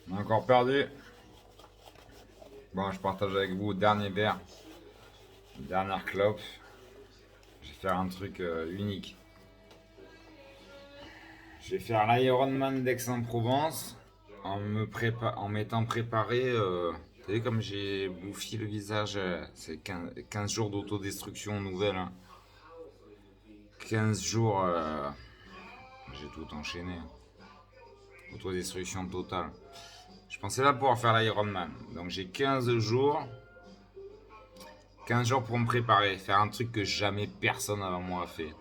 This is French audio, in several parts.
On a encore perdu. Bon, je partage avec vous dernier verre, dernière clope. Je vais faire un truc unique. Je vais faire l'Ironman d'Aix-en-Provence en m'étant préparé. Vous savez, comme j'ai bouffi le visage, c'est 15 jours d'autodestruction nouvelle. Hein. 15 jours, j'ai tout enchaîné. Autodestruction totale. Je pensais là pouvoir faire l'Ironman. Donc j'ai 15 jours pour me préparer, faire un truc que jamais personne avant moi a fait.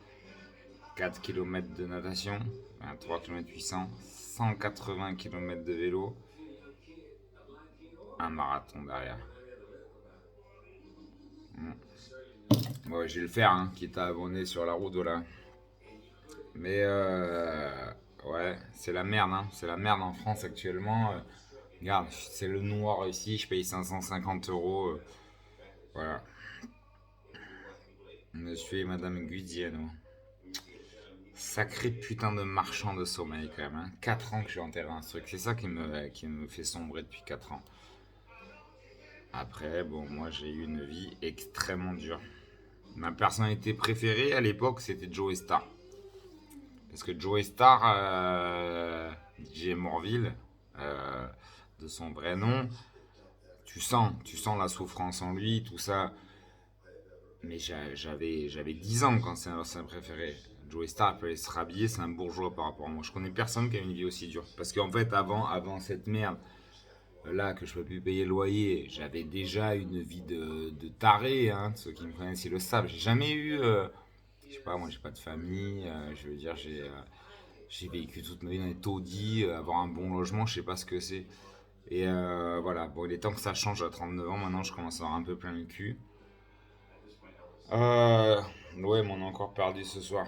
4 km de natation, 23 km 800, 180 km de vélo, un marathon derrière. Ouais, je vais le faire, hein, quitte à abonner sur la route, voilà. Mais ouais, c'est la merde, hein. C'est la merde en France actuellement. Regarde, c'est le noir ici, je paye 550 euros. Voilà. Monsieur et Madame Gudiano. Sacré putain de marchand de sommeil quand même. Hein. 4 ans que je suis enterré dans ce truc. C'est ça qui me fait sombrer depuis 4 ans. Après, bon, moi j'ai eu une vie extrêmement dure. Ma personnalité préférée à l'époque, c'était Joey Star. Parce que Joey Star, DJ Morville, euh, de son vrai nom, tu sens la souffrance en lui, tout ça. Mais j'avais 10 ans quand c'est un préféré. Joey Star peut aller se rhabiller, c'est un bourgeois par rapport à moi. Je connais personne qui a une vie aussi dure. Parce qu'en fait, avant cette merde, là que je peux plus payer le loyer, j'avais déjà une vie de taré. Hein, ceux qui me connaissent, ils le savent. J'ai jamais eu, je sais pas, moi j'ai pas de famille. Je veux dire, j'ai vécu toute ma vie dans les taudis. Avoir un bon logement, je sais pas ce que c'est. Et voilà, bon, il est temps que ça change à 39 ans. Maintenant, je commence à avoir un peu plein le cul. Euh, ouais, mais on a encore perdu ce soir.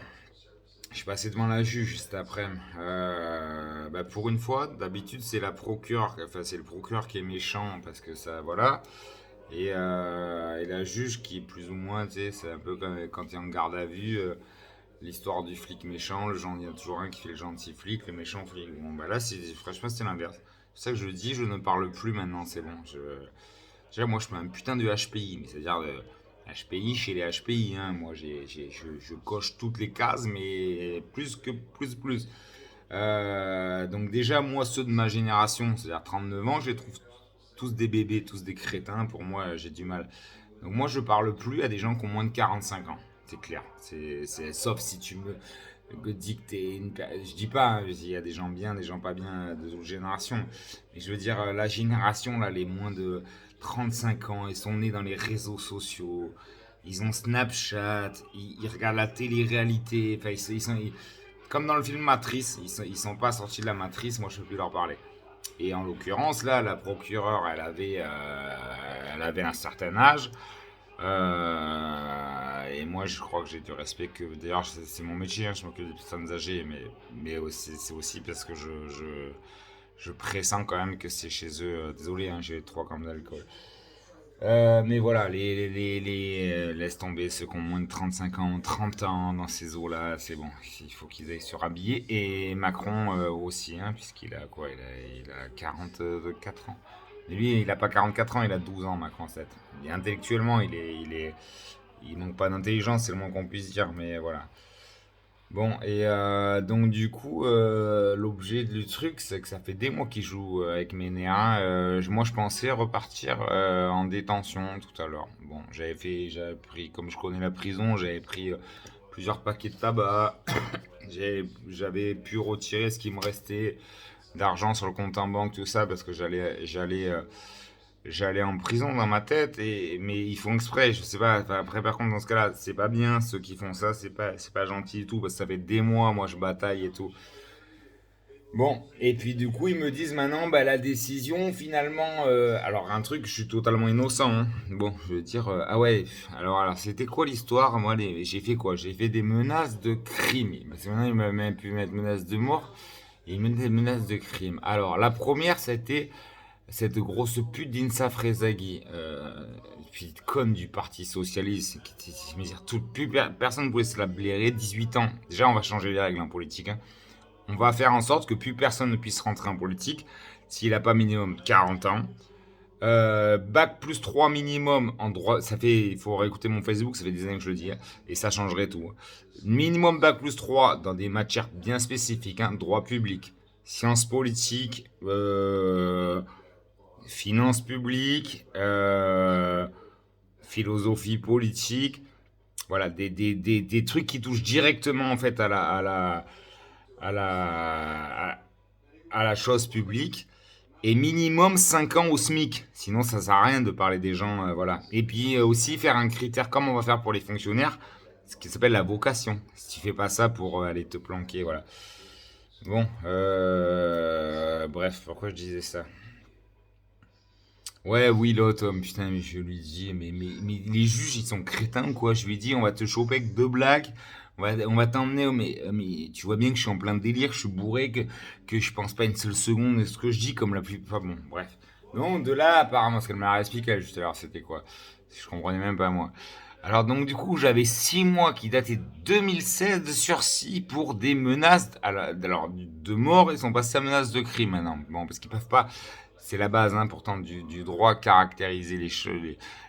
Je suis passé devant la juge juste après. Bah pour une fois, d'habitude c'est la procureure, enfin c'est le procureur qui est méchant parce que ça, voilà. Et la juge qui est plus ou moins, tu sais, c'est un peu comme quand tu es en garde à vue, l'histoire du flic méchant, il y a toujours un qui fait le gentil flic, le méchant flic. Bon bah là, franchement c'est l'inverse. C'est ça que je dis, je ne parle plus maintenant, c'est bon. Déjà moi je fais un putain de HPI, mais c'est-à-dire HPI chez les HPI, hein. Moi je coche toutes les cases, mais plus. Donc déjà moi ceux de ma génération, c'est-à-dire 39 ans, je les trouve tous des bébés, tous des crétins. Pour moi j'ai du mal. Donc moi je parle plus à des gens qui ont moins de 45 ans, c'est clair. Sauf si tu me dis que t'es une... Je dis pas, hein, il y a des gens bien, des gens pas bien de toute génération. Mais je veux dire, la génération, là, les moins de 35 ans, ils sont nés dans les réseaux sociaux, ils ont Snapchat, ils regardent la télé-réalité, enfin, comme dans le film Matrice, ils sont pas sortis de la Matrice, moi je peux plus leur parler. Et en l'occurrence, là, la procureure, elle avait un certain âge. Et moi, je crois que j'ai du respect que. D'ailleurs, c'est mon métier, hein, je m'occupe des personnes âgées, mais c'est aussi parce que je pressens quand même que c'est chez eux. Désolé, hein, j'ai 3 grammes d'alcool. Mais voilà, laisse tomber ceux qui ont moins de 35 ans, 30 ans dans ces eaux-là, c'est bon, il faut qu'ils aillent se rhabiller. Et Macron aussi, hein, puisqu'il a quoi, il a 44 ans. Mais lui, il a pas 44 ans, il a 12 ans, Macron 7. Et intellectuellement, il manque pas d'intelligence, c'est le moins qu'on puisse dire, mais voilà. Bon, et donc du coup, l'objet du truc, c'est que ça fait des mois qu'il joue avec mes néas. Moi, je pensais repartir en détention tout à l'heure. Bon, j'avais pris, comme je connais la prison, j'avais pris plusieurs paquets de tabac. J'avais pu retirer ce qui me restait d'argent sur le compte en banque, tout ça, parce que j'allais en prison dans ma tête, mais ils font exprès, je sais pas. Enfin, après, par contre, dans ce cas-là, c'est pas bien. Ceux qui font ça, c'est pas gentil et tout, parce que ça fait des mois, moi, je bataille et tout. Bon, et puis du coup, ils me disent maintenant, bah, la décision, finalement. Alors, un truc, je suis totalement innocent. Hein. Bon, je veux dire, ah ouais, alors, c'était quoi l'histoire? Moi, j'ai fait quoi? J'ai fait des menaces de crime. Parce que maintenant, ils m'ont même pu mettre menaces de mort. Et ils me mettent des menaces de crime. Alors, la première, c'était cette grosse pute d'Insa Rezaghi, petite conne du Parti Socialiste, je veux dire, personne ne pouvait se la blairer, 18 ans. Déjà, on va changer les règles en politique. Hein. On va faire en sorte que plus personne ne puisse rentrer en politique. s'il n'a pas minimum 40 ans. Bac plus 3 minimum en droit. Ça fait, il faut réécouter mon Facebook, ça fait des années que je le dis, hein, et ça changerait tout. Minimum bac plus 3 dans des matières bien spécifiques, hein, droit public, sciences politiques, finances publiques, philosophie politique. Voilà, des trucs qui touchent directement en fait à la, à la chose publique. Et minimum 5 ans au SMIC. Sinon, ça sert à rien de parler des gens. Voilà. Et puis aussi faire un critère, comme on va faire pour les fonctionnaires, ce qui s'appelle la vocation. Si tu fais pas ça pour aller te planquer, voilà. Bon, bref, pourquoi je disais ça? Ouais, oui, l'autre homme, putain, mais je lui dis, mais les juges, ils sont crétins, quoi. Je lui dis, on va te choper avec deux blagues, on va t'emmener, mais tu vois bien que je suis en plein délire, je suis bourré, que je pense pas une seule seconde de ce que je dis, comme la plupart. Bon, bref. Donc, de là, apparemment, ce qu'elle m'a expliqué juste alors, c'était quoi? Je comprenais même pas, moi. Alors, donc, du coup, j'avais 6 mois qui dataient de 2016 de sursis pour des menaces, alors, de mort, ils sont passés à menaces de crime maintenant. Bon, parce qu'ils peuvent pas. C'est la base, hein, pourtant, du droit caractériser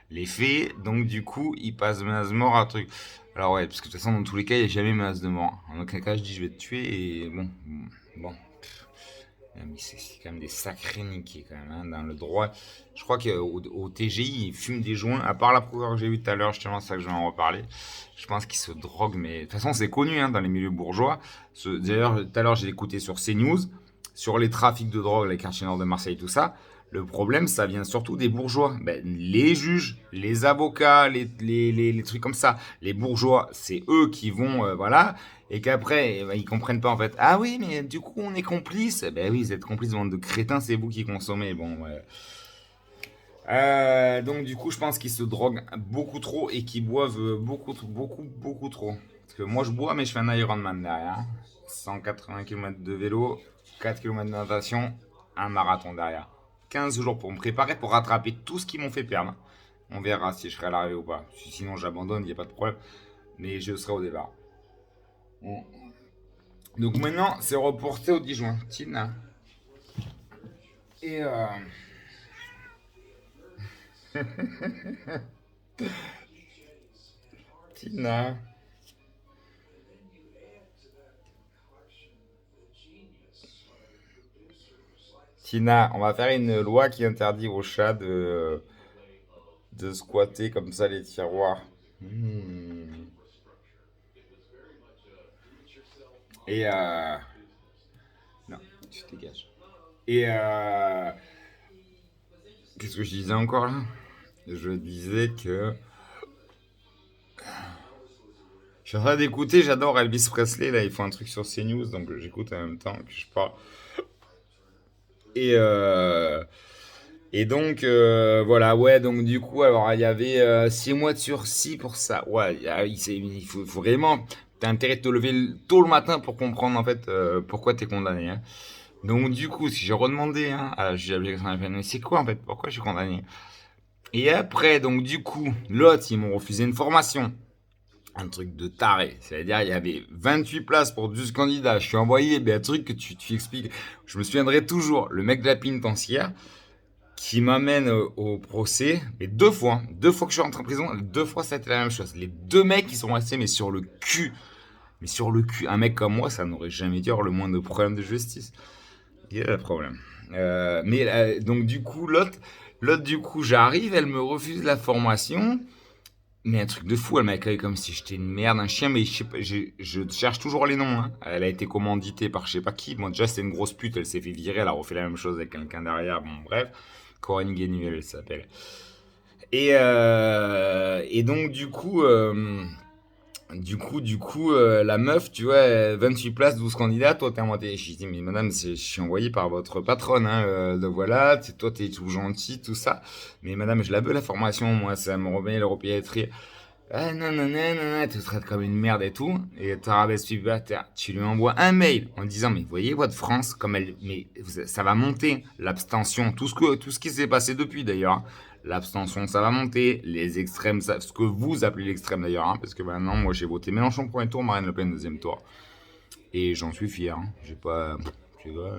les faits. Donc, du coup, ils passent de menace de mort à un truc. Alors, ouais, parce que de toute façon, dans tous les cas, il n'y a jamais menace de mort. En aucun cas, je dis je vais te tuer et bon. Bon. Mais c'est quand même des sacrés niqués, quand même, hein, dans le droit. Je crois qu'au TGI, ils fument des joints. À part la procureure que j'ai vue tout à l'heure, justement, c'est ça que je vais en reparler. Je pense qu'ils se droguent, mais de toute façon, c'est connu, hein, dans les milieux bourgeois. D'ailleurs, tout à l'heure, j'ai écouté sur CNews, sur les trafics de drogue, les quartiers nord de Marseille, tout ça. Le problème, ça vient surtout des bourgeois. Ben, les juges, les avocats, les trucs comme ça. Les bourgeois, c'est eux qui vont, voilà. Et qu'après, eh ben, ils comprennent pas en fait. Ah oui, mais du coup, on est complice. Ben oui, vous êtes complice, bande de crétins, c'est vous qui consommez. Bon, ouais. Donc du coup, je pense qu'ils se droguent beaucoup trop et qu'ils boivent beaucoup trop. Parce que moi, je bois, mais je fais un Ironman derrière. 180 km de vélo, 4 km de natation, un marathon derrière. 15 jours pour me préparer, pour rattraper tout ce qu'ils m'ont fait perdre. On verra si je serai à l'arrivée ou pas. Sinon, j'abandonne, il n'y a pas de problème. Mais je serai au départ. Donc maintenant, c'est reporté au 10 juin. Tina. Et Tina. Tina, on va faire une loi qui interdit aux chats de squatter comme ça les tiroirs. Hmm. Et non, tu te dégages. Et qu'est-ce que je disais encore là? Je disais que je suis en train d'écouter, j'adore Elvis Presley, là, ils font un truc sur CNews, donc j'écoute en même temps que je parle. Et, euh, et donc, voilà, ouais, donc du coup, alors, il y avait 6 mois de sursis pour ça. Ouais, il faut vraiment, t'as intérêt de te lever tôt le matin pour comprendre, en fait, pourquoi t'es condamné, hein. Donc, du coup, si j'ai redemandé, hein, à la juge d'application de la peine, mais c'est quoi, en fait, pourquoi je suis condamné? Et après, donc, du coup, l'autre, ils m'ont refusé une formation. Un truc de taré. C'est-à-dire, il y avait 28 places pour 12 candidats. Je suis envoyé, un truc que tu expliques. Je me souviendrai toujours, le mec de la pénitentiaire qui m'amène au procès, mais deux fois que je suis rentré en prison, deux fois ça a été la même chose. Les deux mecs qui sont restés, mais sur le cul. Mais sur le cul, un mec comme moi, ça n'aurait jamais dû avoir le moindre problème de justice. Il y a le problème. Donc du coup, l'autre du coup, j'arrive, elle me refuse la formation. Mais un truc de fou, elle m'a accueilli comme si j'étais une merde, un chien, mais je sais pas, je cherche toujours les noms, hein. Elle a été commanditée par je sais pas qui. Bon, déjà, c'était une grosse pute, elle s'est fait virer, elle a refait la même chose avec quelqu'un derrière. Bon, bref. Corinne Guénuel, elle s'appelle. Et donc, la meuf, tu vois, 28 places, 12 candidats, toi, t'es à moitié. Je dis, mais madame, je suis envoyé par votre patronne, hein, donc voilà, toi, t'es tout gentil, tout ça. Mais madame, je la veux, la formation, moi, ça me remet le repiétrer. Ah non, non, non, non, non, tu te traites comme une merde et tout. Et tu rabaisse tu lui envoies un mail en disant, mais voyez votre France, comme elle, mais ça va monter, l'abstention, tout ce qui s'est passé depuis d'ailleurs, hein. L'abstention, ça va monter, les extrêmes, ce que vous appelez l'extrême d'ailleurs, hein, parce que maintenant, moi j'ai voté Mélenchon premier tour, Marine Le Pen deuxième tour. Et j'en suis fier, hein. J'ai pas, tu vois.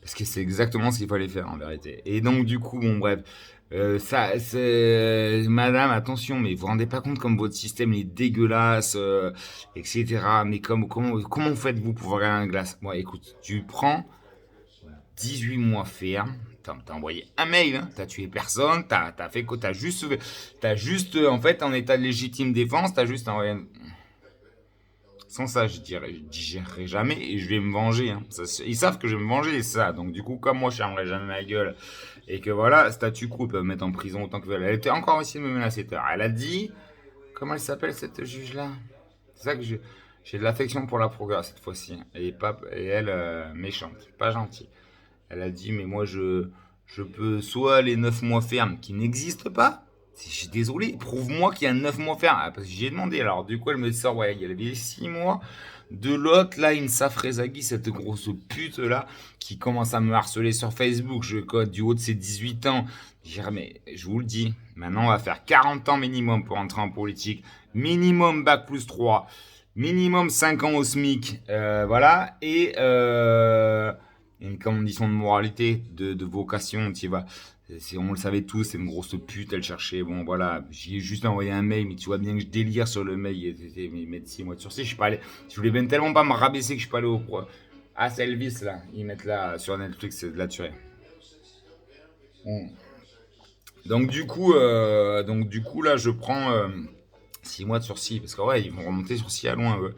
Parce que c'est exactement ce qu'il fallait faire en vérité. Et donc du coup, bon bref, ça, c'est, madame, attention, mais vous vous rendez pas compte comme votre système est dégueulasse, etc. Mais comment faites-vous pour regarder un glace? Bon, écoute, tu prends 18 mois ferme. T'as envoyé un mail, hein, t'as tué personne, t'as fait quoi? T'as juste, en fait, en état de légitime défense, t'as juste envoyé. Sans ça, je digérerai jamais et je vais me venger. Hein. Ils savent que je vais me venger, ça. Donc, du coup, comme moi, je fermerai jamais ma gueule et que voilà, statu quo, ils peuvent me mettre en prison autant que veulent. Elle était encore essayé de me menacer. Elle a dit, comment elle s'appelle cette juge-là? C'est ça que j'ai de l'affection pour la procureure cette fois-ci. Et elle, méchante, pas gentille. Elle a dit, mais moi, je peux soit les 9 mois fermes qui n'existent pas. Je suis désolé, prouve-moi qu'il y a 9 mois fermes. Ah, parce que j'ai demandé. Alors, du coup, elle me sort, ouais, il y avait 6 mois. De l'autre, là, une Safrezagui, cette grosse pute là, qui commence à me harceler sur Facebook. Je code du haut de ses 18 ans. Je dirais, mais je vous le dis, maintenant, on va faire 40 ans minimum pour entrer en politique. Minimum bac plus 3. Minimum 5 ans au SMIC. Voilà. Et une condition de moralité, de vocation, tu vois. On le savait tous, c'est une grosse pute, elle cherchait, bon voilà, j'ai juste envoyé un mail, mais tu vois bien que je délire sur le mail, ils mettent 6 mois de sursis, je suis pas allé, je voulais même tellement pas me rabaisser que je suis pas allé au pro. Ah, c'est Elvis là, ils mettent là sur Netflix, c'est de la tuerie. Bon. Donc du coup là, je prends 6 mois de sursis, parce que ouais, ils vont remonter sursis à loin, eux.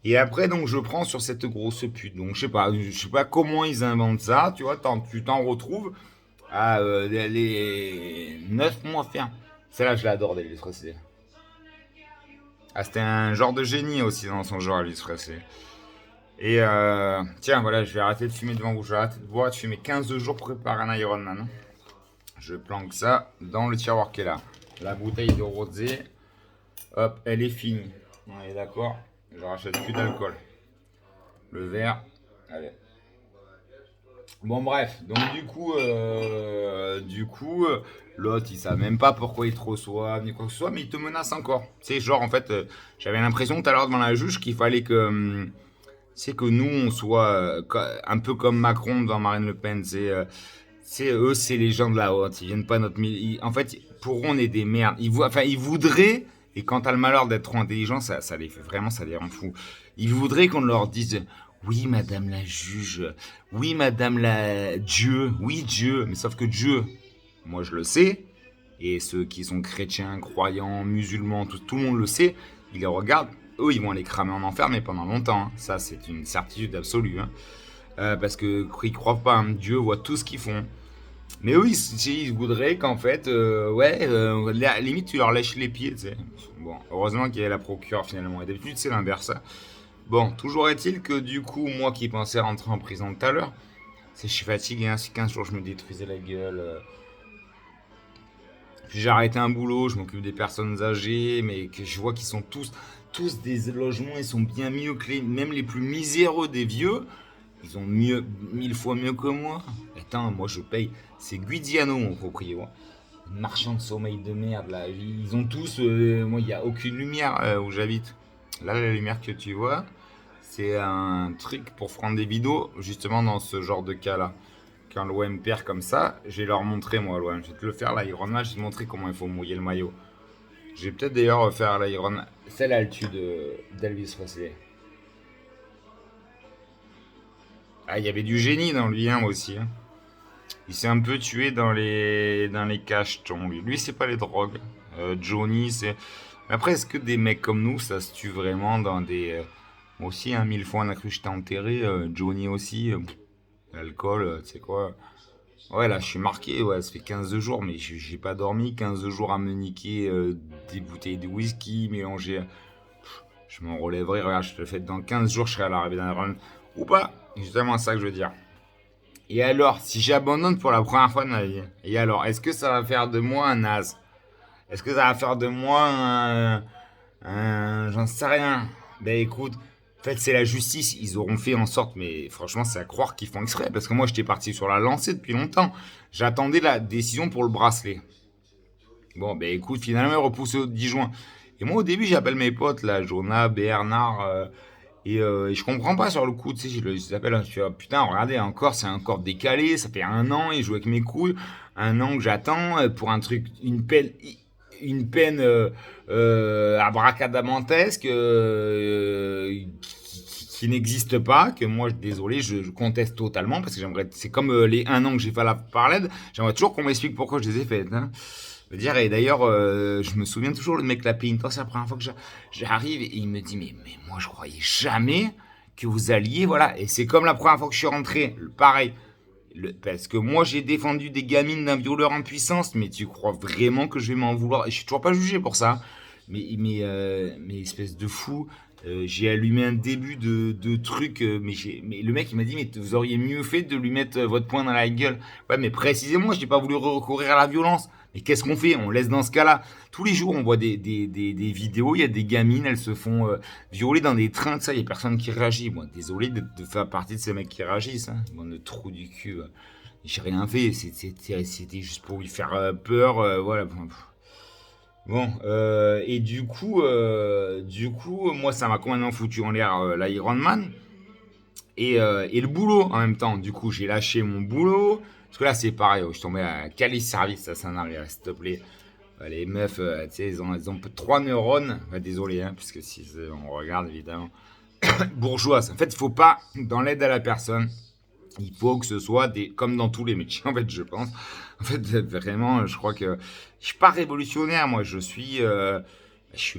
Et après, donc, je prends sur cette grosse pute. Donc, je sais pas comment ils inventent ça, tu vois, tu t'en retrouves à les 9 mois ferme. Celle-là, je l'adore d'Elvis Presley. Ah, c'était un genre de génie aussi dans son genre, Elvis Presley. Et tiens, voilà, je vais arrêter de fumer devant vous. Je vais arrêter de boire, de fumer 15 jours pour préparer un Ironman. Hein. Je planque ça dans le tiroir qui est là. La bouteille de rosé, hop, elle est finie. On est d'accord? Je rachète plus d'alcool. Le verre, allez. Bon bref, donc du coup, l'autre il savent même pas pourquoi il te reçoit ni quoi que ce soit, mais il te menace encore. C'est genre en fait, j'avais l'impression tout à l'heure devant la juge qu'il fallait c'est que nous on soit un peu comme Macron devant Marine Le Pen. C'est eux, c'est les gens de la haute. Ils viennent pas en fait, pour eux on est des merdes. Ils voudraient. Et quand t'as le malheur d'être trop intelligent, ça les fait vraiment, ça les rend fous. Ils voudraient qu'on leur dise, oui, madame la juge, oui, madame la Dieu, oui, Dieu. Mais sauf que Dieu, moi je le sais, et ceux qui sont chrétiens, croyants, musulmans, tout le monde le sait, ils les regardent, eux ils vont aller cramer en enfer, mais pendant longtemps. Hein. Ça, c'est une certitude absolue. Hein. Parce que ils croient pas, hein. Dieu voit tout ce qu'ils font. Mais eux, ils voudraient qu'en fait, ouais, limite, tu leur lèches les pieds, tu sais. Bon, heureusement qu'il y a la procureure finalement. Et d'habitude, c'est l'inverse. Hein. Bon, toujours est-il que du coup, moi qui pensais rentrer en prison tout à l'heure, je suis fatigué, hein, c'est 15 jours, je me détruisais la gueule. Puis j'ai arrêté un boulot, je m'occupe des personnes âgées, mais que je vois qu'ils sont tous des logements, ils sont bien mieux que même les plus miséreux des vieux. Ils ont mieux, 1000 fois mieux que moi. Attends, moi je paye. C'est Guidiano, mon propriétaire. Marchand de sommeil de merde, là. Ils ont tous. Moi, il n'y a aucune lumière où j'habite. Là, la lumière que tu vois, c'est un truc pour prendre des vidéos, justement dans ce genre de cas-là. Quand l'OM perd comme ça, je vais leur montrer, moi, l'OM. Je vais te le faire, l'Ironman, je vais te montrer comment il faut mouiller le maillot. Je vais peut-être d'ailleurs faire l'Ironman. Celle-là, elle tue d'Elvis Presley. Ah, il y avait du génie dans lui, hein, aussi. Hein. Il s'est un peu tué dans les cachetons. Lui, c'est pas les drogues. Johnny, c'est. Après, est-ce que des mecs comme nous, ça se tue vraiment dans des. Moi aussi, hein, 1000 fois on a cru que j'étais enterré. Johnny aussi. L'alcool, tu sais quoi. Ouais, là, je suis marqué. Ouais, ça fait 15 jours, mais j'ai pas dormi. 15 jours à me niquer des bouteilles de whisky mélangées. Je m'en relèverai. Regarde, je te le fais dans 15 jours, je serai à l'arrivée d'un run. Ou pas. C'est justement ça que je veux dire. Et alors, si j'abandonne pour la première fois de ma vie, et alors, est-ce que ça va faire de moi un naze? Est-ce que ça va faire de moi j'en sais rien. Ben écoute, en fait, c'est la justice. Ils auront fait en sorte, mais franchement, c'est à croire qu'ils font exprès. Parce que moi, j'étais parti sur la lancée depuis longtemps. J'attendais la décision pour le bracelet. Bon, ben écoute, finalement, repoussé au 10 juin. Et moi, au début, j'appelle mes potes, là, Jonah, Bernard, Et je comprends pas sur le coup, tu sais, je les appelle, je fais, oh, putain, regardez, encore, c'est encore décalé, ça fait un an, et je joue avec mes couilles, un an que j'attends pour un truc, une peine abracadabantesque qui n'existe pas, que moi, désolé, je conteste totalement, parce que j'aimerais, c'est comme les un an que j'ai fait à la parlède, j'aimerais toujours qu'on m'explique pourquoi je les ai faites, hein. Je veux dire, et d'ailleurs, je me souviens toujours, le mec, la pénitence, c'est la première fois que j'arrive, et il me dit, mais moi, je croyais jamais que vous alliez, voilà. Et c'est comme la première fois que je suis rentré, pareil. Parce que moi, j'ai défendu des gamines d'un violeur en puissance, mais tu crois vraiment que je vais m'en vouloir? Et je suis toujours pas jugé pour ça. Mais espèce de fou, j'ai allumé un début de truc, mais le mec, il m'a dit, mais vous auriez mieux fait de lui mettre votre poing dans la gueule. Ouais, mais précisément, je n'ai pas voulu recourir à la violence. Mais qu'est-ce qu'on fait? On laisse dans ce cas-là. Tous les jours, on voit des vidéos, il y a des gamines, elles se font violer dans des trains, ça, il n'y a personne qui réagit. Moi, désolé de faire partie de ces mecs qui réagissent. Hein. Bon, de trou du cul. J'ai rien fait, c'était juste pour lui faire peur. Voilà. Bon, et du coup, moi, ça m'a complètement foutu en l'air l'Iron Man. Et le boulot en même temps. Du coup, j'ai lâché mon boulot. Parce que là, c'est pareil. Je suis tombé à Cali Service, ça n'arrive, s'il te plaît. Les meufs, tu sais, elles ont 3 neurones. Désolé, hein, parce que si on regarde, évidemment. Bourgeoise. En fait, il faut pas, dans l'aide à la personne, il faut que ce soit comme dans tous les métiers, en fait, je pense. En fait, vraiment, je crois que je suis pas révolutionnaire, moi. Je suis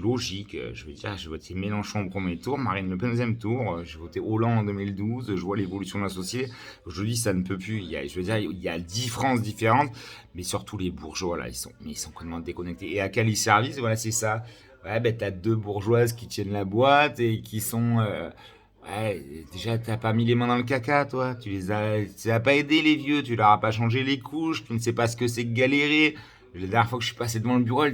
logique. Je veux dire, j'ai voté Mélenchon au premier tour, Marine Le Pen au deuxième tour. J'ai voté Hollande en 2012. Je vois l'évolution de la société. Aujourd'hui, ça ne peut plus. Je veux dire, il y a 10 France différentes, mais surtout les bourgeois, là, ils sont complètement déconnectés. Et à Cali Service, voilà, c'est ça. Ouais, ben, t'as deux bourgeoises qui tiennent la boîte et qui sont. Ouais, déjà, t'as pas mis les mains dans le caca, toi. Tu as pas aidé les vieux, tu leur as pas changé les couches, tu ne sais pas ce que c'est que galérer. La dernière fois que je suis passé devant le bureau, elle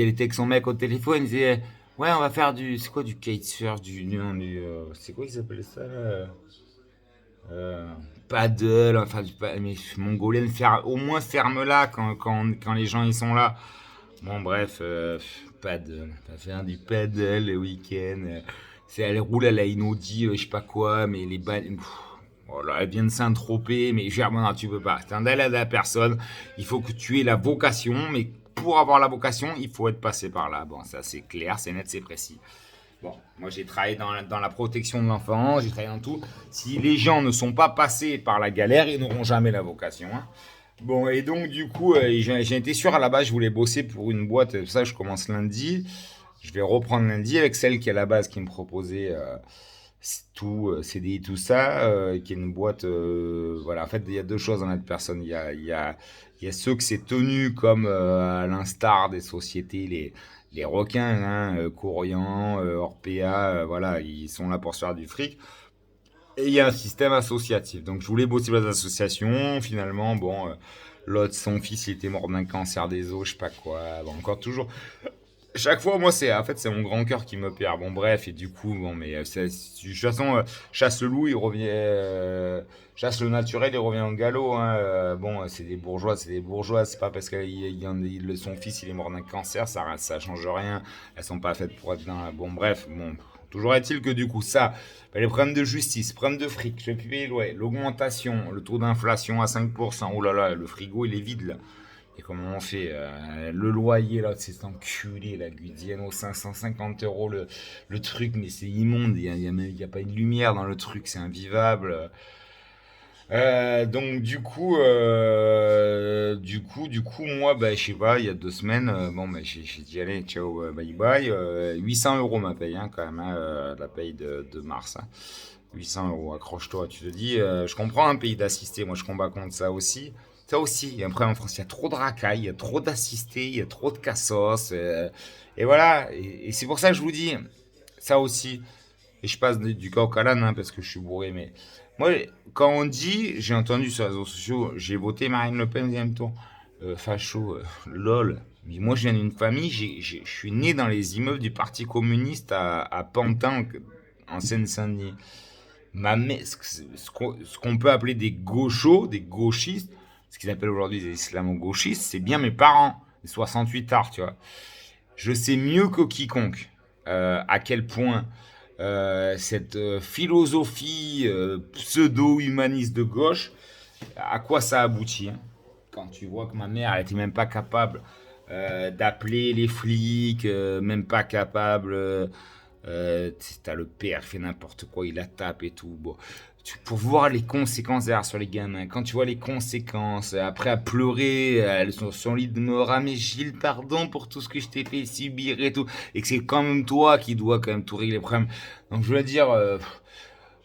était avec son mec au téléphone, elle disait, ouais, on va faire c'est quoi du kitesurf, non, c'est quoi qu'ils appellent ça, là euh, paddle, enfin, mais mongolienne, au moins ferme-la quand les gens ils sont là. Bon, bref, paddle. Ça fait un du paddle le week-end. Elle roule à la Inaudi, je sais pas quoi, mais les balles. Voilà, elle vient de Saint-Tropez, mais non, tu peux pas. C'est un à la personne. Il faut que tu aies la vocation, mais pour avoir la vocation, il faut être passé par là. Bon, ça c'est clair, c'est net, c'est précis. Bon, moi j'ai travaillé dans la protection de l'enfant, j'ai travaillé dans tout. Si les gens ne sont pas passés par la galère, ils n'auront jamais la vocation. Hein. Bon, et donc du coup, j'ai été sûr à la base, je voulais bosser pour une boîte, ça je commence lundi. Je vais reprendre lundi avec celle qui à la base qui me proposait tout, CDI, tout ça, qui est une boîte. Voilà, en fait, il y a deux choses dans notre personne. Il y a ceux que c'est tenu comme à l'instar des sociétés, les requins, hein, Corian, Orpea, voilà, ils sont là pour se faire du fric. Et il y a un système associatif. Donc je voulais bosser dans les associations. Finalement, bon, l'autre, son fils, il était mort d'un cancer des os, je sais pas quoi. Bon, encore toujours. Chaque fois, moi, c'est mon grand cœur qui me perd. Bon, bref, et du coup, bon, mais de toute façon, chasse le loup, il revient. Chasse le naturel, il revient au galop. Hein. Bon, c'est des bourgeois, c'est des bourgeois. C'est pas parce que son fils, il est mort d'un cancer, ça change rien. Elles sont pas faites pour être dans. Bon, bref, bon. Toujours est-il que du coup, ça, les problèmes de justice, problèmes de fric, je vais plus payer ouais, l'augmentation, le taux d'inflation à 5%, oh là là, le frigo il est vide là. Et comment on fait le loyer là, c'est cet enculé, la Gudienne aux 550 € le truc, mais c'est immonde, il y a pas une lumière dans le truc, c'est invivable. Donc du coup, moi, bah, je sais pas, il y a 2 semaines, bon, bah, j'ai dit allez, ciao, bye bye, 800 € ma paye, hein, quand même, hein, la paye de mars, hein. 800 €, accroche-toi, tu te dis, je comprends un pays d'assistés, moi je combats contre ça aussi. Ça aussi, et après en France, il y a trop de racailles, il y a trop d'assistés, il y a trop de cassos, et voilà, et c'est pour ça que je vous dis, ça aussi, et je passe du coq à l'âne, hein, parce que je suis bourré, mais moi, quand on dit, j'ai entendu sur les réseaux sociaux, j'ai voté Marine Le Pen au deuxième tour, facho, lol. Mais moi, je viens d'une famille, je suis né dans les immeubles du Parti communiste à Pantin, en Seine-Saint-Denis. Ce qu'on peut appeler des gauchos, des gauchistes, ce qu'ils appellent aujourd'hui des islamo-gauchistes, c'est bien mes parents, les 68 arts, tu vois. Je sais mieux que quiconque à quel point cette philosophie pseudo-humaniste de gauche, à quoi ça aboutit, hein. Quand tu vois que ma mère, elle était même pas capable d'appeler les flics, même pas capable. T'as le père qui fait n'importe quoi, il la tape et tout. Bon, pour voir les conséquences derrière sur les gamins, quand tu vois les conséquences, après à pleurer, elles sont sur son lit de mort, ah mais Gilles, pardon pour tout ce que je t'ai fait subir et tout, et que c'est quand même toi qui dois quand même tout régler les problèmes. Donc je veux dire,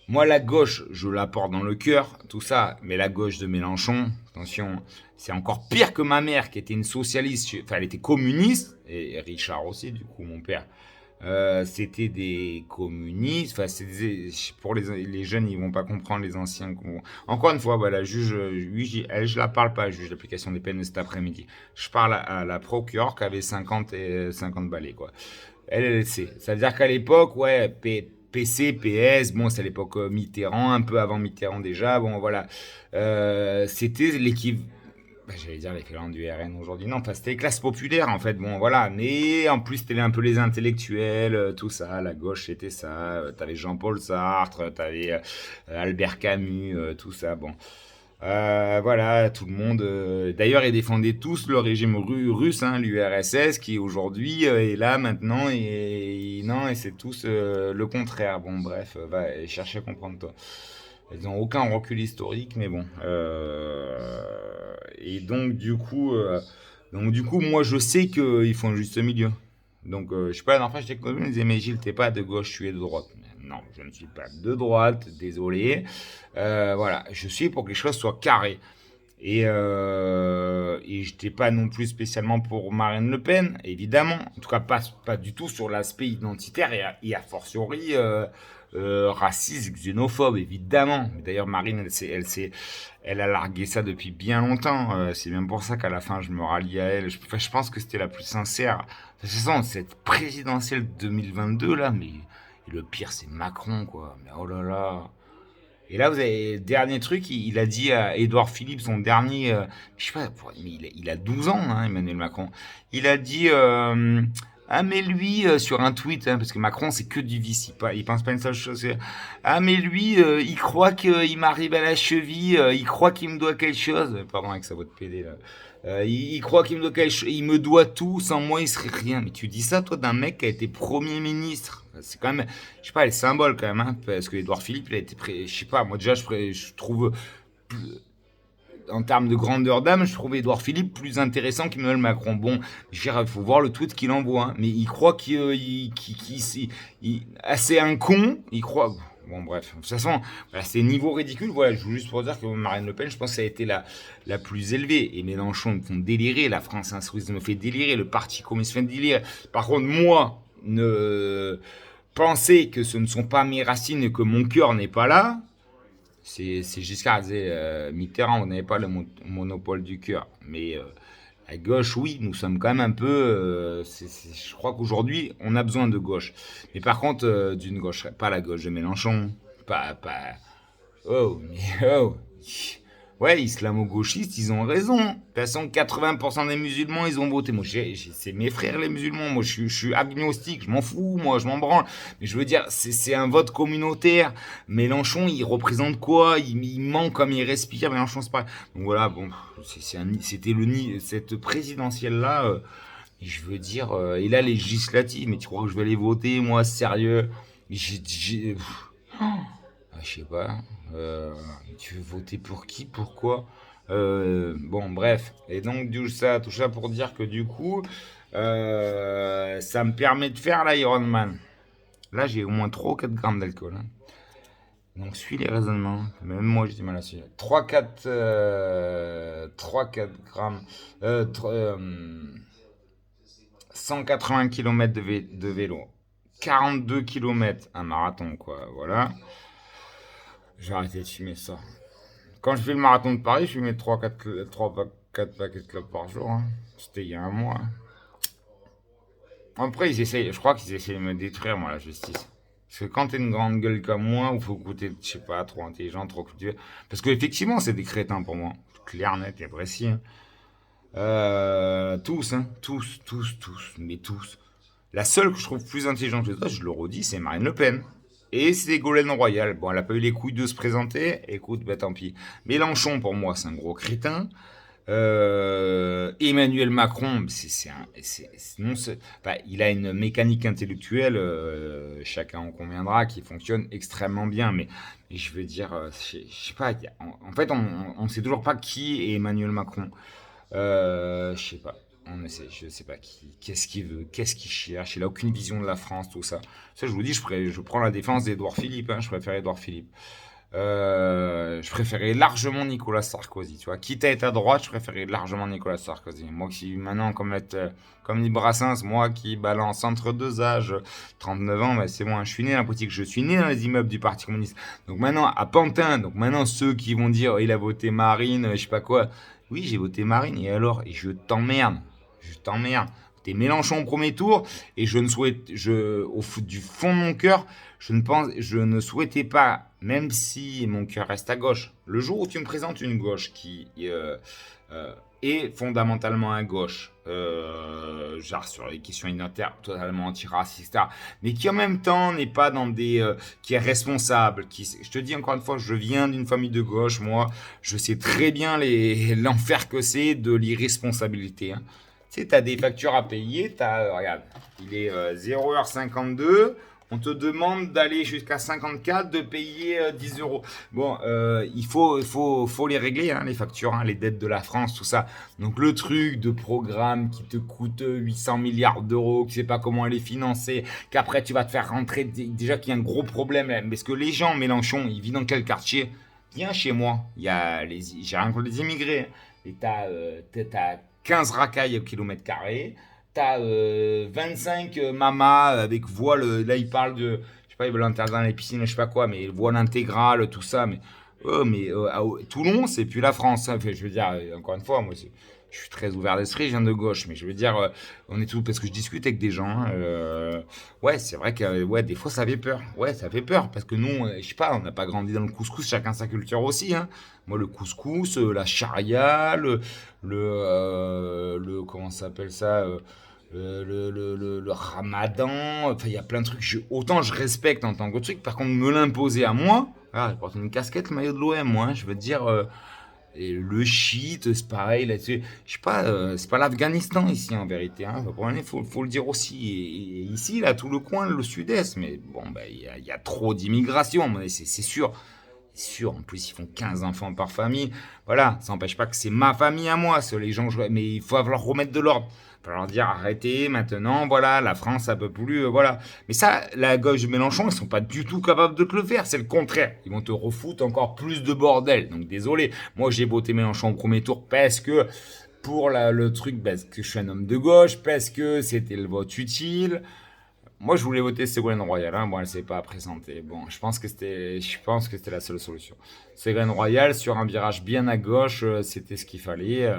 moi, la gauche, je la porte dans le cœur, tout ça, mais la gauche de Mélenchon, attention, c'est encore pire que ma mère, qui était une socialiste, enfin, elle était communiste, et Richard aussi, du coup, mon père. C'était des communistes, enfin, pour les jeunes, ils vont pas comprendre les anciens. Encore une fois, bah, la juge, je la parle pas, la juge d'application des peines de cet après-midi. Je parle à la procureure qui avait 50 balais, quoi. Elle sait. Ça veut dire qu'à l'époque, ouais, PC, PS, bon, c'est à l'époque Mitterrand, un peu avant Mitterrand déjà, bon, voilà. C'était l'équipe. Bah, j'allais dire l'équivalent du RN aujourd'hui. Non, enfin, c'était les classes populaires, en fait, bon, voilà. Mais en plus, c'était un peu les intellectuels, tout ça. La gauche, c'était ça. T'avais Jean-Paul Sartre, t'avais Albert Camus, tout ça, bon. Voilà, tout le monde. D'ailleurs, ils défendaient tous le régime russe, hein, l'URSS, qui aujourd'hui est là maintenant, non, et c'est tous le contraire. Bon, bref, va chercher à comprendre toi. Ils n'ont aucun recul historique, mais bon. Et donc du coup, moi, je sais qu'il faut un juste milieu. Donc, je sais pas, la dernière fois, j'étais connu, ils disaient, mais Gilles, t'es pas de gauche, tu es de droite. Non, je ne suis pas de droite, désolé. Voilà, je suis pour que les choses soient carrées. Et je n'étais pas non plus spécialement pour Marine Le Pen, évidemment. En tout cas, pas du tout sur l'aspect identitaire et a fortiori raciste, xénophobe, évidemment. D'ailleurs, Marine, elle a largué ça depuis bien longtemps. C'est même pour ça qu'à la fin, je me rallie à elle. Je pense que c'était la plus sincère. De toute façon, cette présidentielle 2022, là, mais et le pire, c'est Macron, quoi. Mais oh là là. Et là, vous avez le dernier truc, il a dit à Édouard Philippe, son dernier, je sais pas, mais il a 12 ans, hein, Emmanuel Macron. Il a dit, ah mais lui, sur un tweet, hein, parce que Macron c'est que du vice, il pense pas une seule chose. Ah mais lui, il croit qu'il m'arrive à la cheville, il croit qu'il me doit quelque chose. Pardon avec sa voix de PD là. Il croit qu'il me doit quelque chose, il me doit tout, sans moi il serait rien. Mais tu dis ça toi d'un mec qui a été Premier ministre. C'est quand même, je sais pas, les symboles quand même, hein, parce que Édouard Philippe, il a été, je sais pas, moi déjà, je trouve, en termes de grandeur d'âme, je trouve Édouard Philippe plus intéressant qu'Emmanuel Macron. Bon, il faut voir le tweet qu'il envoie, hein, mais il croit c'est un con, il croit. Bon, bref, de toute façon, voilà, c'est niveau ridicule. Voilà, je veux juste pour dire que Marine Le Pen, je pense que ça a été la plus élevée. Et Mélenchon me font délirer, la France Insoumise me fait délirer, le Parti communiste me fait délirer. Par contre, moi, penser que ce ne sont pas mes racines et que mon cœur n'est pas là, c'est Giscard disait Mitterrand, vous n'avez pas le monopole du cœur. Mais à gauche, oui, nous sommes quand même un peu. Je crois qu'aujourd'hui, on a besoin de gauche. Mais par contre, d'une gauche, pas la gauche de Mélenchon, pas. Oh, mais oh. Ouais, islamo-gauchistes, ils ont raison. De toute façon, 80% des musulmans, ils ont voté. Moi, c'est mes frères les musulmans. Moi, je suis agnostique. Je m'en fous, moi, je m'en branle. Mais je veux dire, c'est un vote communautaire. Mélenchon, il représente quoi? Il ment comme il respire. Mélenchon, c'est pas. Donc voilà, bon, c'était cette présidentielle-là. Je veux dire, et là, législative. Mais tu crois que je vais aller voter, moi, sérieux? Je sais pas. Tu veux voter pour qui? Pourquoi? Bon, bref. Et donc, tout ça pour dire que du coup, ça me permet de faire l'Ironman. Là, j'ai au moins 3 ou 4 grammes d'alcool, hein. Donc, suis les raisonnements. Même moi, j'ai du mal à suivre. 3-4 grammes. 180 km de vélo. 42 km un marathon, quoi. Voilà. J'ai arrêté de fumer ça. Quand je fais le marathon de Paris, je fumais 3-4 paquets de clopes par jour, hein. C'était il y a un mois, hein. Après, je crois qu'ils essayent de me détruire, moi, la justice. Parce que quand t'es une grande gueule comme moi, il faut écouter, je sais pas, trop intelligent, trop cultivé. Parce qu'effectivement, c'est des crétins pour moi. Clair, net et précis, hein. Tous, hein. Tous. Mais tous. La seule que je trouve plus intelligente que les autres, je le redis, c'est Marine Le Pen. Et c'est Ségolène Royal. Bon, elle a pas eu les couilles de se présenter. Écoute, bah tant pis. Mélenchon, pour moi, c'est un gros crétin. Emmanuel Macron, non, enfin, il a une mécanique intellectuelle, chacun en conviendra, qui fonctionne extrêmement bien. Mais je veux dire, je sais pas, en fait, on sait toujours pas qui est Emmanuel Macron. Je sais pas. Je sais pas qu'est-ce qu'il veut, qu'est-ce qu'il cherche. Il a aucune vision de la France, tout ça. Ça, je vous dis, je prends la défense d'Édouard Philippe. Hein, je préfère Édouard Philippe. Je préférais largement Nicolas Sarkozy, tu vois. Quitte à être à droite, je préférais largement Nicolas Sarkozy. Moi qui, maintenant, comme dit Brassens, moi qui balance entre deux âges, 39 ans, bah, c'est bon, hein, je suis né dans la politique, je suis né dans les immeubles du Parti communiste. Donc maintenant, à Pantin, donc maintenant, ceux qui vont dire, oh, il a voté Marine, je sais pas quoi. Oui, j'ai voté Marine, et alors? Et je t'emmerde. Je t'emmerde. T'es Mélenchon au premier tour, et je ne souhaite, du fond de mon cœur, je ne souhaitais pas, même si mon cœur reste à gauche, le jour où tu me présentes une gauche qui est fondamentalement à gauche, genre sur les questions identitaires, totalement anti-raciste, etc., mais qui en même temps n'est pas dans qui est responsable, je te dis encore une fois, je viens d'une famille de gauche, moi, je sais très bien l'enfer que c'est de l'irresponsabilité, hein. Tu sais, tu as des factures à payer, regarde, il est 0h52, on te demande d'aller jusqu'à 54, de payer 10 euros. Bon, faut les régler, hein, les factures, hein, les dettes de la France, tout ça. Donc le truc de programme qui te coûte 800 milliards d'euros, que tu sais pas comment elle est financée, qu'après tu vas te faire rentrer, déjà qu'il y a un gros problème, là, parce que les gens, Mélenchon, ils vivent dans quel quartier? Viens chez moi, j'ai rien contre les immigrés, et t'as 15 racailles au kilomètre carré, t'as 25 mamas avec voile, là ils parlent de, je sais pas, ils veulent interdire les piscines, je sais pas quoi, mais voile intégral, tout ça, mais Toulon, c'est plus la France, hein. Enfin, je veux dire, encore une fois, moi, je suis très ouvert d'esprit, je viens de gauche, mais je veux dire, on est tout, parce que je discute avec des gens, hein, ouais, c'est vrai que, ouais, des fois ça fait peur, ouais, ça fait peur, parce que nous, je sais pas, on n'a pas grandi dans le couscous, chacun sa culture aussi, hein. Moi, le couscous, la charia, comment ça s'appelle ça, le ramadan, enfin, il y a plein de trucs, autant je respecte en tant que truc, par contre, me l'imposer à moi, ah, je porte une casquette maillot de l'OM, moi, hein, je veux dire, et le shit, c'est pareil là-dessus. Je sais pas, c'est pas l'Afghanistan ici en vérité. Hein. Faut le dire aussi. Et ici, là, tout le coin, le sud-est, mais bon, bah, y a trop d'immigration, c'est sûr. C'est sûr, en plus, ils font 15 enfants par famille. Voilà, ça n'empêche pas que c'est ma famille à moi, les gens, mais il faut falloir remettre de l'ordre. Il va falloir dire arrêtez maintenant, voilà, la France, ça peut plus, voilà. Mais ça, la gauche de Mélenchon, ils sont pas du tout capables de te le faire, c'est le contraire. Ils vont te refoutre encore plus de bordel. Donc désolé, moi j'ai voté Mélenchon au premier tour parce que pour le truc, parce que je suis un homme de gauche, parce que c'était le vote utile. Moi, je voulais voter Ségolène Royal. Hein. Bon, elle s'est pas présentée. Bon, je pense que c'était la seule solution. Ségolène Royal, sur un virage bien à gauche, c'était ce qu'il fallait.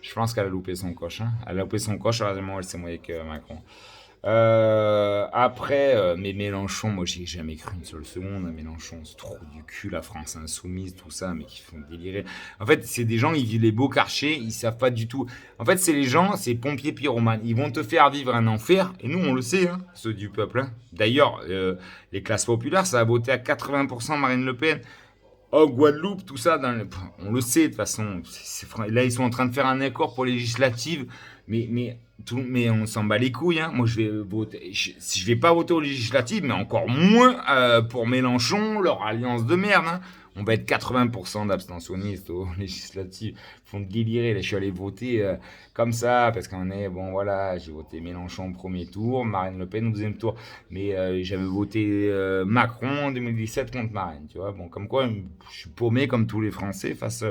Je pense qu'elle a loupé son coche. Hein. Elle a loupé son coche. Heureusement, elle s'est mouillée avec Macron. Après, mais Mélenchon, moi, j'ai jamais cru une seule seconde. Mélenchon, c'est trop du cul, la France insoumise, tout ça, mais qui font délirer. En fait, c'est des gens, ils vivent les beaux quartiers, ils savent pas du tout. En fait, c'est les gens, c'est pompiers pyromanes. Ils vont te faire vivre un enfer, et nous, on le sait, hein, ceux du peuple. Hein. D'ailleurs, les classes populaires, ça a voté à 80% Marine Le Pen. Oh, Guadeloupe, tout ça, on le sait de toute façon. Là, ils sont en train de faire un accord pour les législatives, mais on s'en bat les couilles. Hein. Moi, je vais voter. Je vais pas voter aux législatives, mais encore moins pour Mélenchon, leur alliance de merde. Hein. On va être 80% d'abstentionnistes aux législatives. Ils font délirer. Là, je suis allé voter comme ça, parce qu'on est, bon voilà, j'ai voté Mélenchon au premier tour, Marine Le Pen au deuxième tour. Mais j'avais voté Macron en 2017 contre Marine, tu vois. Bon, comme quoi, je suis paumé comme tous les Français face.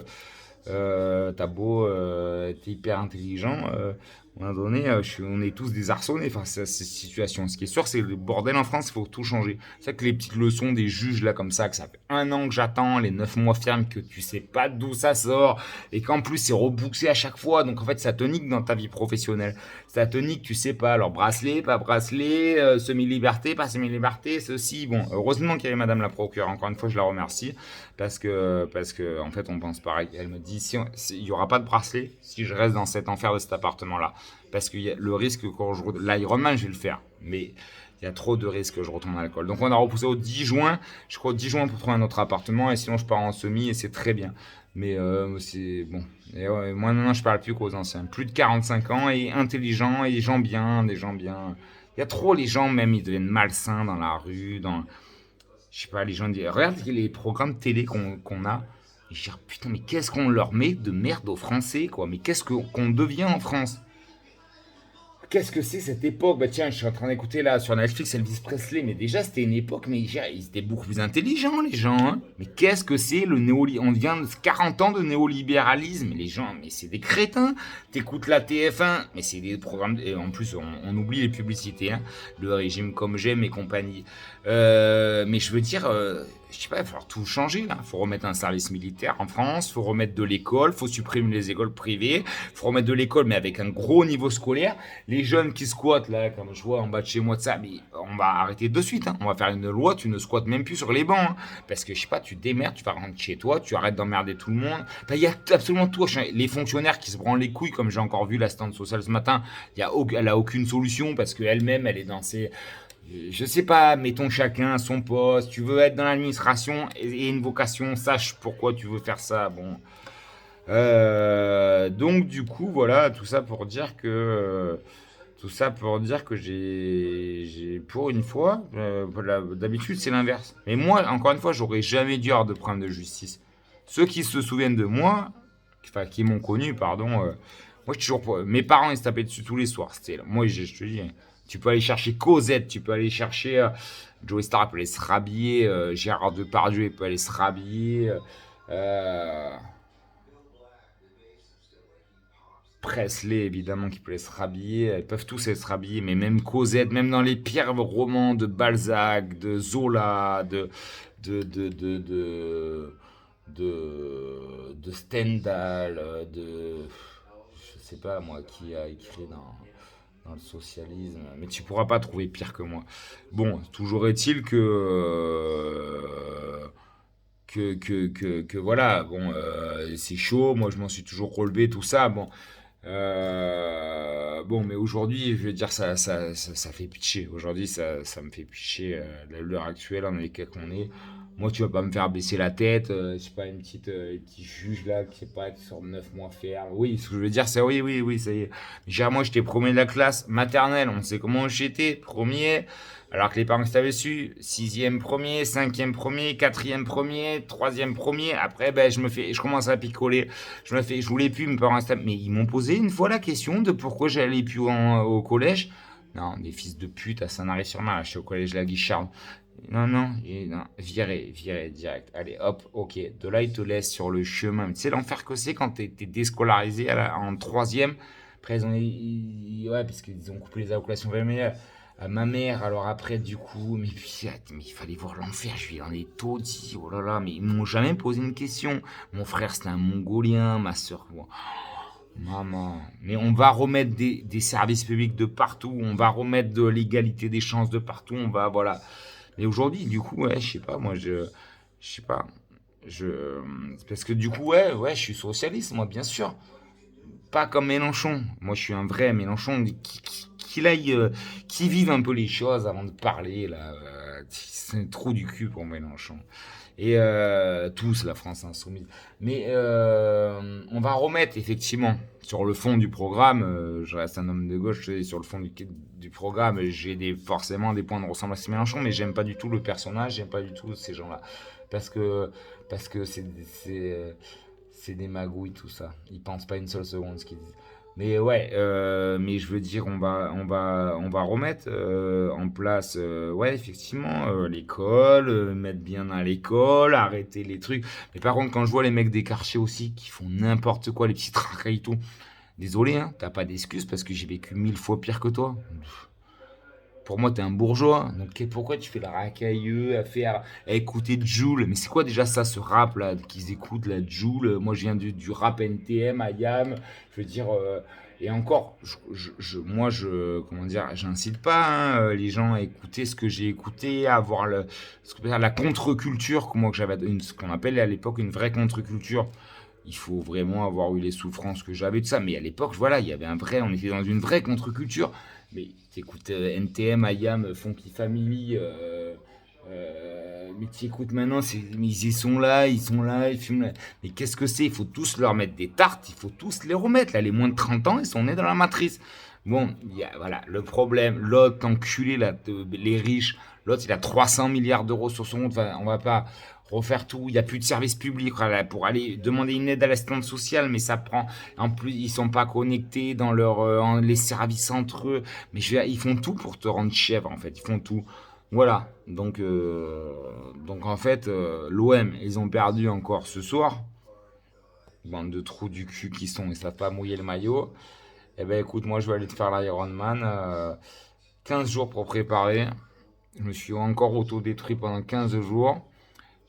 T'as beau être hyper intelligent, à un moment donné, on est tous des arçonnés face à cette situation. Ce qui est sûr, c'est que le bordel en France, il faut tout changer. C'est ça que les petites leçons des juges, là, comme ça, que ça fait 1 an que j'attends, les 9 mois fermes, que tu sais pas d'où ça sort, et qu'en plus, c'est rebouxé à chaque fois. Donc, en fait, ça te nique dans ta vie professionnelle. Ça te nique, tu sais pas. Alors, bracelet, pas bracelet, semi-liberté, pas semi-liberté, ceci. Bon, heureusement qu'il y avait madame la procureure. Encore une fois, je la remercie. Parce que, en fait, on pense pareil. Elle me dit, il y aura pas de bracelet si je reste dans cet enfer de cet appartement-là. Parce que le risque, quand je l'Ironman, je vais le faire. Mais Il y a trop de risques que je retourne à l'école. Donc on a repoussé au 10 juin. Je crois au 10 juin pour trouver un autre appartement. Et sinon, je pars en semi et c'est très bien. Mais c'est bon. Et ouais, moi, non, je parle plus qu'aux anciens. Plus de 45 ans et intelligents et des gens bien, des gens bien. Il y a trop les gens, même, ils deviennent malsains dans la rue. Je sais pas, les gens disent. Regarde les programmes de télé qu'on a. Et je dis, putain, mais qu'est-ce qu'on leur met de merde aux Français, quoi. Mais qu'est-ce qu'on devient en France? Qu'est-ce que c'est cette époque? Bah tiens, je suis en train d'écouter là sur Netflix Elvis Presley, mais déjà c'était une époque, mais ils étaient beaucoup plus intelligents les gens. Hein. Mais qu'est-ce que c'est le néolibéralisme? On vient de 40 ans de néolibéralisme, les gens, mais c'est des crétins. T'écoutes la TF1, mais c'est des programmes, et en plus on oublie les publicités, hein. Le régime comme j'aime et compagnie. Mais je veux dire, je sais pas, il va falloir tout changer là. Il faut remettre un service militaire en France, il faut remettre de l'école, il faut supprimer les écoles privées, il faut remettre de l'école mais avec un gros niveau scolaire. Les jeunes qui squattent là, comme je vois en bas de chez moi de ça, mais on va arrêter de suite. Hein. On va faire une loi, tu ne squattes même plus sur les bancs. Hein. Parce que je sais pas, tu démerdes, tu vas rentrer chez toi, tu arrêtes d'emmerder tout le monde. Il y a absolument tout. Les fonctionnaires qui se branlent les couilles, comme j'ai encore vu l'assistante sociale ce matin, elle a aucune solution parce qu'elle-même, elle est dans ses. Je sais pas, mettons chacun à son poste. Tu veux être dans l'administration et une vocation, sache pourquoi tu veux faire ça. Bon. Donc du coup, voilà, tout ça pour dire que pour une fois, d'habitude c'est l'inverse. Mais moi, encore une fois, j'aurais jamais dû avoir de problème de justice. Ceux qui se souviennent de moi, enfin qui m'ont connu, pardon, moi je suis toujours, mes parents ils se tapaient dessus tous les soirs. Moi je te dis, tu peux aller chercher Cosette, tu peux aller chercher Joey Star, il peut aller se rhabiller, Gérard Depardieu, il peut aller se rhabiller. Euh, Presley, évidemment, qui peut se rhabiller. Ils peuvent tous se rhabiller, mais même Cosette, même dans les pires romans de Balzac, de Zola, de, de Stendhal, je sais pas moi, qui a écrit dans le socialisme. Mais tu pourras pas trouver pire que moi. Bon, toujours est-il que voilà, bon, c'est chaud, moi je m'en suis toujours relevé, tout ça, bon. Bon, mais aujourd'hui, je veux dire, ça fait pitcher. Aujourd'hui, ça me fait pitcher à l'heure actuelle, en état qu'on est. Moi, tu vas pas me faire baisser la tête. Je sais pas, une petite juge là, qui sait pas, qui sort de 9 mois faire. Oui, ce que je veux dire, c'est oui, oui, oui, ça y est. Genre, moi, j'étais premier de la classe maternelle. On sait comment j'étais, premier. Alors que les parents qui avaient su, sixième premier, cinquième premier, quatrième premier, troisième premier. Après, ben, je commence à picoler. Je voulais plus, mes parents, mais ils m'ont posé une fois la question de pourquoi j'allais plus au collège. Non, des fils de pute à Saint-Lary-sur-Marne, je suis au collège La Guicharde. Non, non, non, virez direct. Allez, hop, ok. De là, ils te laissent sur le chemin. Tu sais l'enfer que c'est quand t'es déscolarisé en troisième. Après, ouais, parce qu'ils ont coupé les allocations familiales à ma mère. Alors après, du coup, mais il fallait voir l'enfer. Je suis dans les taudis. Oh là là, mais ils m'ont jamais posé une question. Mon frère, c'était un Mongolien. Ma soeur, moi. Maman. Mais on va remettre des services publics de partout. On va remettre de l'égalité des chances de partout. On va, voilà. Mais aujourd'hui, du coup, ouais, je sais pas, moi, je sais pas. Parce que du coup, ouais, je suis socialiste, moi, bien sûr. Pas comme Mélenchon. Moi, je suis un vrai Mélenchon qui vive un peu les choses avant de parler, là. C'est un trou du cul pour Mélenchon. Et tous, la France insoumise. Mais on va remettre, effectivement, sur le fond du programme, je reste un homme de gauche, sur le fond du programme, j'ai forcément des points de ressemblance à Mélenchon, mais j'aime pas du tout le personnage, j'aime pas du tout ces gens-là. Parce que, parce que c'est des magouilles, tout ça. Ils pensent pas une seule seconde ce qu'ils disent. Mais ouais, mais je veux dire, on va remettre en place, ouais, effectivement, l'école, mettre bien à l'école, arrêter les trucs. Mais par contre, quand je vois les mecs des quartiers aussi qui font n'importe quoi, les petits traquets et tout, désolé, hein, t'as pas d'excuses parce que j'ai vécu 1000 fois pire que toi. Pour moi, t'es un bourgeois. Donc pourquoi tu fais la racailleux à écouter Jul? Mais c'est quoi déjà ça, ce rap là qu'ils écoutent, la Jul? Moi, je viens du rap NTM, IAM. Je veux dire, et encore, moi, comment dire, j'incite pas hein, les gens à écouter ce que j'ai écouté, à avoir la contre-culture, ce qu'on appelle à l'époque une vraie contre-culture. Il faut vraiment avoir eu les souffrances que j'avais de ça. Mais à l'époque, voilà, il y avait on était dans une vraie contre-culture. Mais t'écoutes NTM, IAM, Funky Family, mais t'écoutes maintenant, mais ils sont là, ils fument là. Mais qu'est-ce que c'est? Il faut tous leur mettre des tartes, il faut tous les remettre. Là, les moins de 30 ans, ils sont nés dans la matrice. Bon, voilà, le problème, l'autre enculé, là, les riches, l'autre, il a 300 milliards d'euros sur son compte. Enfin, on va pas refaire tout. Il n'y a plus de service public voilà, pour aller demander une aide à l'assistance sociale, mais ça prend. En plus, ils sont pas connectés dans les services entre eux. Mais ils font tout pour te rendre chèvre, en fait. Ils font tout. Voilà. Donc en fait, l'OM, ils ont perdu encore ce soir. Bande de trous du cul qui sont, ils savent pas mouiller le maillot. Eh ben écoute, moi je vais aller te faire l'Ironman. 15 jours pour préparer. Je me suis encore auto-détruit pendant 15 jours.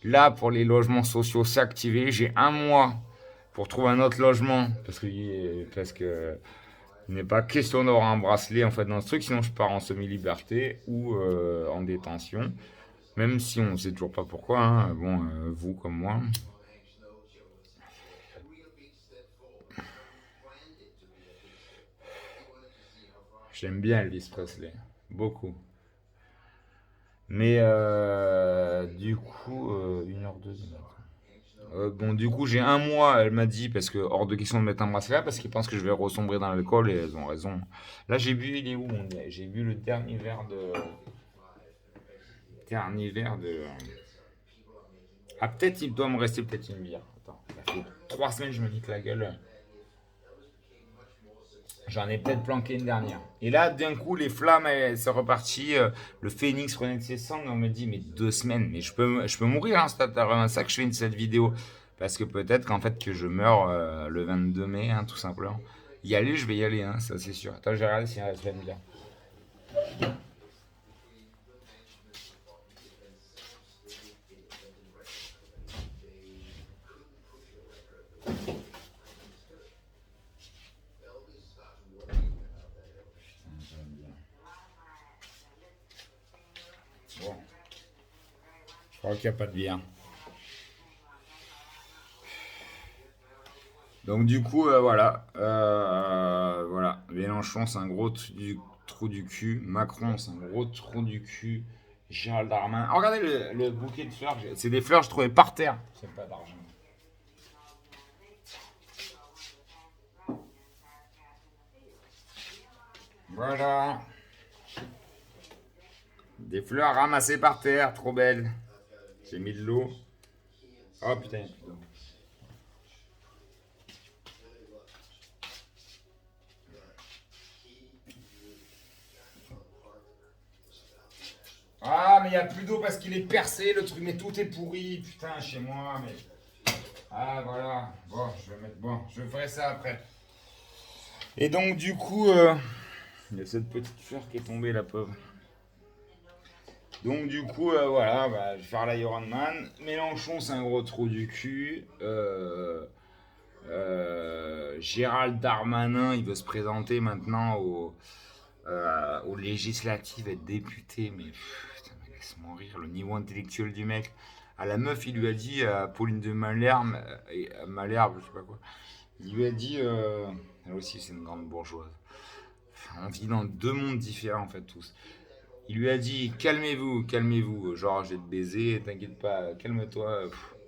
Là, pour les logements sociaux, c'est activé. J'ai un mois pour trouver un autre logement. Parce que il n'est pas question d'avoir un bracelet en fait dans ce truc. Sinon, je pars en semi-liberté ou en détention. Même si on ne sait toujours pas pourquoi. Hein. Bon, vous comme moi. J'aime bien Elvis Presley. Beaucoup. Mais du coup, 1h02. Bon, du coup, j'ai un mois, elle m'a dit, parce que hors de question de mettre un bracelet là, parce qu'ils pensent que je vais ressombrer dans l'alcool et elles ont raison. Là, j'ai bu, il est où mon gars? J'ai bu le dernier verre de. Dernier verre de. Ah, peut-être il doit me rester peut-être une bière. Attends, ça fait 3 semaines que je me nique la gueule. J'en ai peut-être planqué une dernière. Et là, d'un coup, les flammes, c'est reparti. Le phénix renaît de ses cendres. On me dit, mais 2 semaines, mais je peux mourir. Hein, c'est à ça que je fais cette vidéo. Parce que peut-être qu'en fait, que je meurs le 22 mai, hein, tout simplement. Y aller, je vais y aller, hein, ça c'est sûr. Attends, je vais regarder si elle va me dire. Bon, je crois qu'il n'y a pas de bière. Donc du coup, voilà. Voilà. Mélenchon, c'est un gros trou du cul. Macron, c'est un gros trou du cul. Gérald Darmanin. Ah, regardez le bouquet de fleurs. C'est des fleurs que je trouvais par terre. C'est pas d'argent. Voilà. Des fleurs ramassées par terre. Trop belles. J'ai mis de l'eau. Oh putain, il y a plus d'eau. Ah, mais il n'y a plus d'eau parce qu'il est percé, le truc. Mais tout est pourri. Putain, chez moi. Mais. Ah, voilà. Bon, je vais mettre. Bon, je ferai ça après. Et donc, du coup, il y a cette petite fleur qui est tombée, la pauvre. Donc, du coup, voilà, bah, je vais faire l'Ironman. Mélenchon, c'est un gros trou du cul. Gérald Darmanin, il veut se présenter maintenant aux législatives, être député. Mais putain, mais laisse-moi rire, le niveau intellectuel du mec. À la meuf, il lui a dit, à Pauline de Malherbe, Malherbe, je sais pas quoi, il lui a dit, elle aussi, c'est une grande bourgeoise. On vit dans deux mondes différents, en fait, tous. Il lui a dit calmez-vous, calmez-vous, genre je vais te baiser, t'inquiète pas, calme-toi.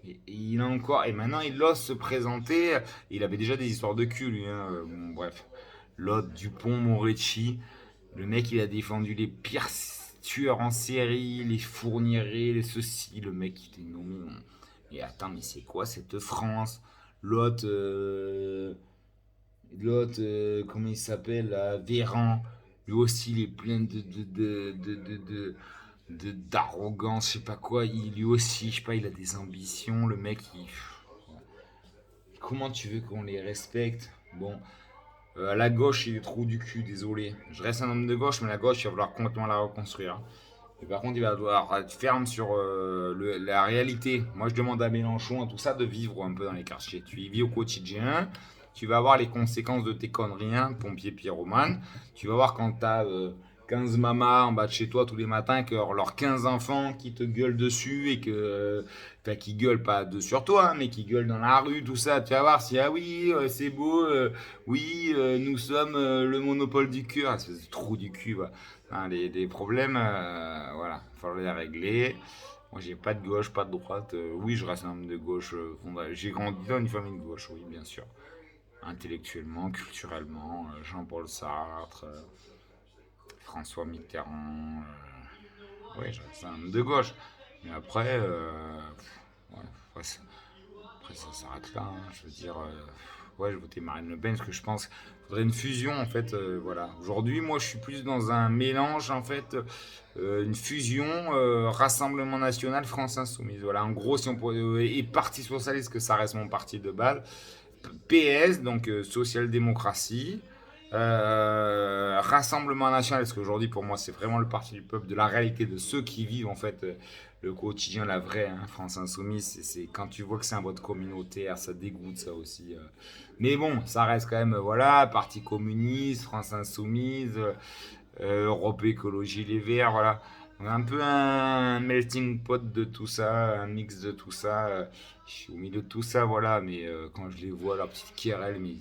Et il a encore, et maintenant il ose se présenter. Il avait déjà des histoires de cul, lui. Hein. Bon, bref, l'autre Dupont, Moretti, le mec il a défendu les pires tueurs en série, les fournirais, les ceci. Le mec il était non. Et attends, mais c'est quoi cette France? L'autre, comment il s'appelle là, Véran. Lui aussi, il est plein d'arrogance, je sais pas quoi. Lui aussi, je sais pas, il a des ambitions. Le mec, comment tu veux qu'on les respecte? Bon, à la gauche, il est trop du cul, désolé. Je reste un homme de gauche, mais la gauche, il va falloir complètement la reconstruire. Et par contre, il va devoir être ferme sur la réalité. Moi, je demande à Mélenchon, à tout ça, de vivre un peu dans les quartiers. Tu y vis au quotidien, tu vas voir les conséquences de tes conneries, hein, pompier pyromane. Tu vas voir quand t'as 15 mamas en bas de chez toi tous les matins, que leurs 15 enfants qui te gueulent dessus et que, enfin, qui gueulent pas de sur toi, hein, mais qui gueulent dans la rue, tout ça. Tu vas voir si, ah oui, c'est beau, oui, nous sommes le monopole du cul, ah, c'est trou du cul, va. Hein, les problèmes, voilà, il faut les régler. Moi, j'ai pas de gauche, pas de droite. Oui, je reste un homme de gauche. J'ai grandi dans une famille de gauche, oui, bien sûr. Intellectuellement, culturellement, Jean-Paul Sartre, François Mitterrand. Oui, je reste un homme de gauche. Mais après, ouais, après, après, ça s'arrête là, hein. Je veux dire, ouais, je votais Marine Le Pen parce que je pense qu'il faudrait une fusion en fait. Voilà. Aujourd'hui, moi, je suis plus dans un mélange en fait, une fusion Rassemblement National France Insoumise. Voilà. En gros, si on pourrait, et Parti Socialiste, que ça reste mon parti de base. PS, donc social-démocratie. Rassemblement national, parce qu'aujourd'hui pour moi c'est vraiment le parti du peuple, de la réalité de ceux qui vivent en fait le quotidien, la vraie, hein, France Insoumise. C'est quand tu vois que c'est un vote communautaire, ça dégoûte ça aussi. Mais bon, ça reste quand même, voilà, Parti communiste, France Insoumise, Europe Écologie Les Verts, voilà. Donc, un peu un melting pot de tout ça, un mix de tout ça. Je suis au milieu de tout ça, voilà. Mais quand je les vois, leur petite querelle, mais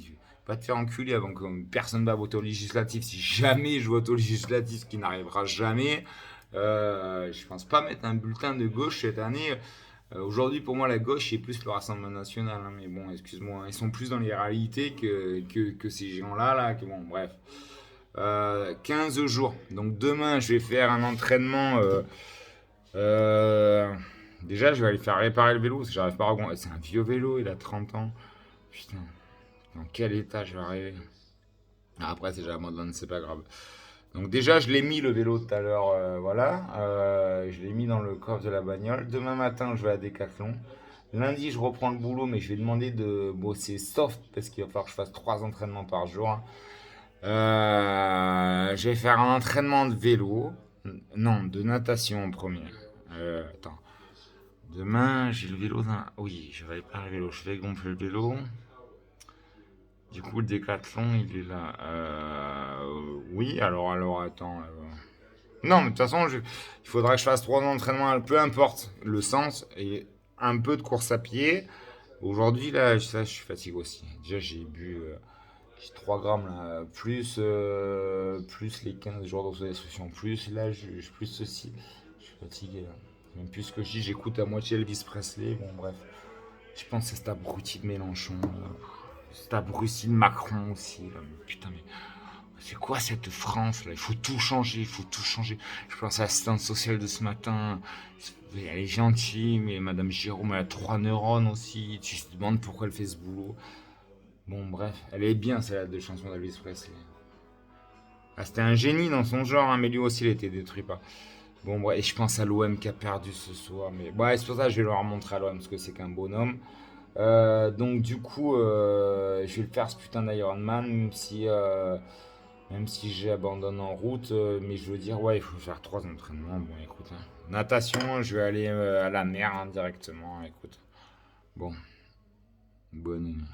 pas te faire enculer avant que personne va voter au législatif. Si jamais je vote au législatif, ce qui n'arrivera jamais, je pense pas mettre un bulletin de gauche cette année. Aujourd'hui, pour moi, la gauche, c'est plus le Rassemblement National, hein, mais bon, excuse-moi, ils sont plus dans les réalités que ces gens-là, là, que bon, bref. 15 jours. Donc demain, je vais faire un entraînement. Euh, déjà, je vais aller faire réparer le vélo, parce que j'arrive pas à regonfler. C'est un vieux vélo, il a 30 ans. Putain, dans quel état je vais arriver? Après, c'est déjà abandonné, c'est pas grave. Donc déjà, je l'ai mis le vélo tout à l'heure, voilà. Je l'ai mis dans le coffre de la bagnole. Demain matin, je vais à Decathlon. Lundi, je reprends le boulot, mais je vais demander de bosser soft parce qu'il va falloir que je fasse 3 entraînements par jour, hein. Je vais faire un entraînement de vélo. Non, de natation en premier. Attends. Demain, j'ai le vélo dans... Oui, je vais pas le vélo. Je vais gonfler le vélo. Du coup, le décathlon, il est là. Oui, alors, attends. Non, mais de toute façon, il faudra que je fasse 3 entraînements, peu importe le sens, et un peu de course à pied. Aujourd'hui, là, ça, je suis fatigué aussi. Déjà, j'ai bu j'ai 3 grammes, là, plus les 15 jours d'autodéstruction, plus là, plus ceci. Je suis fatigué, là. Même plus ce que je dis, j'écoute à moitié Elvis Presley. Bon, bref. Je pense que c'est cet abruti de Mélenchon, là. Cet abruti de Macron aussi, là. Mais putain, mais c'est quoi cette France là? Il faut tout changer, il faut tout changer. Je pense à l'assistante sociale de ce matin. Elle est gentille, mais Madame Jérôme, elle a 3 neurones aussi. Tu te demandes pourquoi elle fait ce boulot. Bon, bref, elle est bien celle-là de chanson d'Elvis Presley. Ah, c'était un génie dans son genre, hein, mais lui aussi il a été détruit par. Bon, bref, et je pense à l'OM qui a perdu ce soir. Mais ouais, c'est pour ça que je vais leur montrer à l'OM parce que c'est qu'un bonhomme. Donc, du coup, je vais le faire ce putain d'Ironman, même si j'abandonne en route, mais je veux dire, ouais, il faut faire 3 entraînements. Bon, écoute, hein. Natation, je vais aller à la mer, hein, directement. Écoute, bon, bonne nuit.